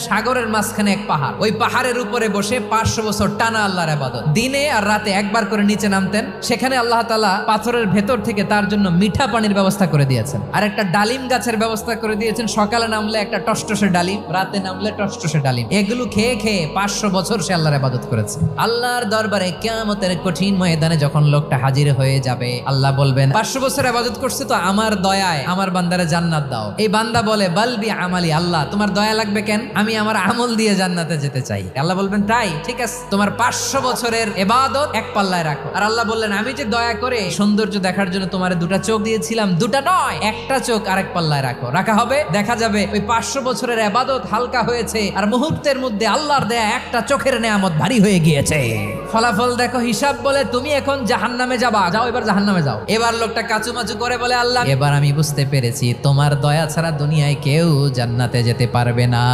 সাগরের মাঝখানে এক পাহাড়, ওই পাহাড়ের উপরে বসে 500 বছর টানা আল্লাহর ইবাদত। দিনে আর রাতে একবার করে নিচে নামতেন। সেখানে আল্লাহ তাআলা পাথরের ভেতর থেকে তার জন্য মিঠা পানির ব্যবস্থা করে দিয়েছেন, আর একটা ডালিম গাছের ব্যবস্থা করে দিয়েছেন। সকালে নামলে একটা টসটসে ডালিম, রাতে নামলে টসটসে ডালিম। এগুলো খেয়ে খেয়ে 500 বছর সে আল্লাহর ইবাদত করেছে। আল্লাহর দরবারে কিয়ামতের কঠিন ময়দানে যখন লোকটা হাজির হয়ে যাবে, আল্লাহ বলবেন 500 বছর ইবাদত করছে তো আমার দয়ায় আমার বান্দারে জান্নাত দাও। এই বান্দা বলে বালবি আমালি, আল্লাহ তোমার দয়া লাগবে কেন, আমি আমার আমল দিয়ে জান্নাতে যেতে চাই। আল্লাহ বলবেন তাই ঠিক আছে, তোমার 500 বছরের ইবাদত এক পাল্লায় রাখো। আর আল্লাহ বললেন আমি যে দয়া করে সৌন্দর্য দেখার জন্য তোমার দুটা চোখ দিয়েছিলাম, দুটা নয় একটা চোখ আরেক পাল্লায় রাখো। রাখা হবে, দেখা যাবে ওই 500 বছরের ইবাদত হালকা হয়েছে আর মুহূর্তের মধ্যে আল্লাহর দেয়া একটা চোখের নেয়ামত ভারী হয়ে গিয়েছে। ফলাফল দেখো, হিসাব বলে তুমি এখন জাহান্নামে যাবা, যাও এবার জাহান্নামে যাও। এবার লোকটা কাচুমাচু করে বলে আল্লাহ এবার আমি বুঝতে পেরেছি তোমার দয়া ছাড়া দুনিয়ায় কেউ জান্নাতে যেতে পারবে না।